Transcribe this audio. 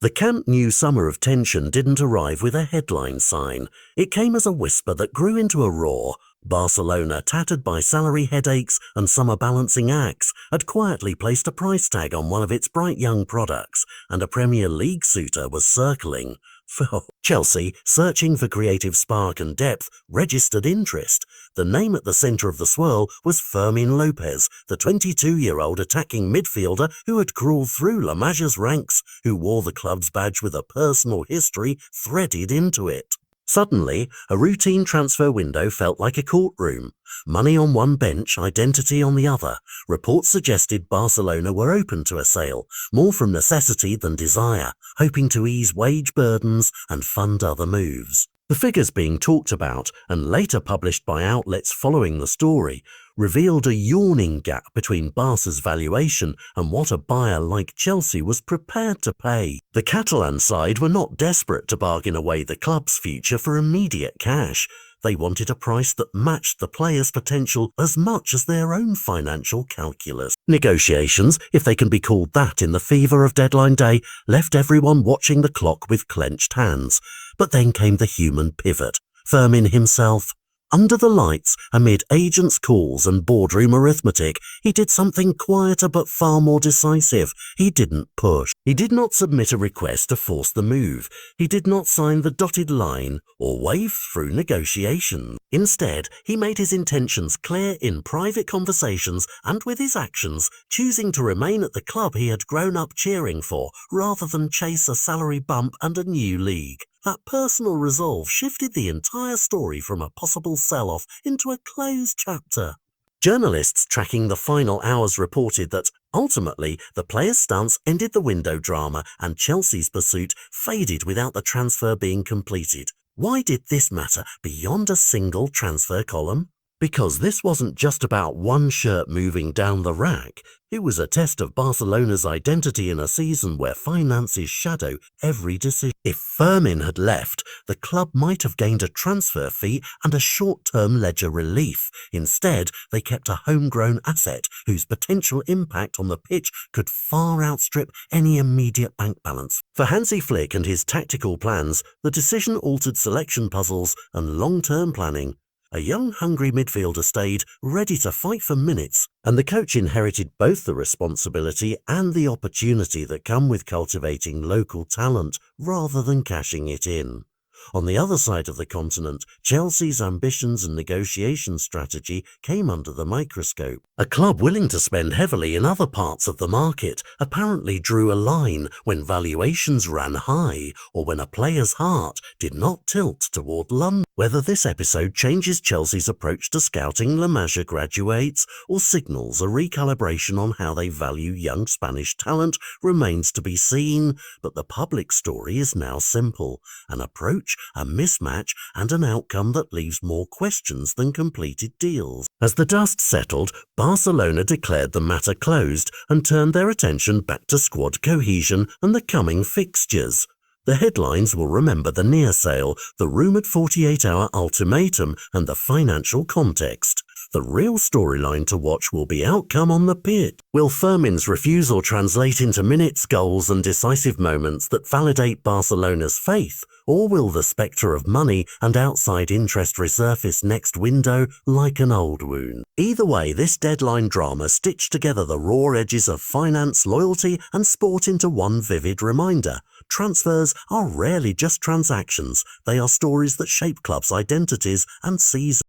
The Camp Nou summer of tension didn't arrive with a headline sign. It came as a whisper that grew into a roar. Barcelona, tattered by salary headaches and summer balancing acts, had quietly placed a price tag on one of its bright young products, and a Premier League suitor was circling. Chelsea, searching for creative spark and depth, registered interest. The name at the centre of the swirl was Fermín López, the 22-year-old attacking midfielder who had crawled through La Magia's ranks, who wore the club's badge with a personal history threaded into it. Suddenly, a routine transfer window felt like a courtroom. Money on one bench, identity on the other. Reports suggested Barcelona were open to a sale, more from necessity than desire, hoping to ease wage burdens and fund other moves. The figures being talked about, and later published by outlets following the story, revealed a yawning gap between Barca's valuation and what a buyer like Chelsea was prepared to pay. The Catalan side were not desperate to bargain away the club's future for immediate cash. They wanted a price that matched the player's potential as much as their own financial calculus. Negotiations, if they can be called that in the fever of deadline day, left everyone watching the clock with clenched hands. But then came the human pivot. Fermín himself. Under the lights, amid agents' calls and boardroom arithmetic, he did something quieter but far more decisive. He didn't push. He did not submit a request to force the move. He did not sign the dotted line or wave through negotiations. Instead, he made his intentions clear in private conversations and with his actions, choosing to remain at the club he had grown up cheering for, rather than chase a salary bump and a new league. That personal resolve shifted the entire story from a possible sell-off into a closed chapter. Journalists tracking the final hours reported that, ultimately, the player's stance ended the window drama and Chelsea's pursuit faded without the transfer being completed. Why did this matter beyond a single transfer column? Because this wasn't just about one shirt moving down the rack. It was a test of Barcelona's identity in a season where finances shadow every decision. If Fermín had left, the club might have gained a transfer fee and a short-term ledger relief. Instead, they kept a homegrown asset whose potential impact on the pitch could far outstrip any immediate bank balance. For Hansi Flick and his tactical plans, the decision altered selection puzzles and long-term planning. A young, hungry midfielder stayed, ready to fight for minutes, and the coach inherited both the responsibility and the opportunity that come with cultivating local talent rather than cashing it in. On the other side of the continent, Chelsea's ambitions and negotiation strategy came under the microscope. A club willing to spend heavily in other parts of the market apparently drew a line when valuations ran high or when a player's heart did not tilt toward London. Whether this episode changes Chelsea's approach to scouting La Masia graduates or signals a recalibration on how they value young Spanish talent remains to be seen, but the public story is now simple: an approach, a mismatch, and an outcome that leaves more questions than completed deals. As the dust settled, Barcelona declared the matter closed and turned their attention back to squad cohesion and the coming fixtures. The headlines will remember the near sale, the rumoured 48-hour ultimatum, and the financial context. The real storyline to watch will be outcome on the pitch. Will Fermín's refusal translate into minutes, goals, and decisive moments that validate Barcelona's faith? Or will the spectre of money and outside interest resurface next window like an old wound? Either way, this deadline drama stitched together the raw edges of finance, loyalty, and sport into one vivid reminder. Transfers are rarely just transactions. They are stories that shape clubs' identities and seasons.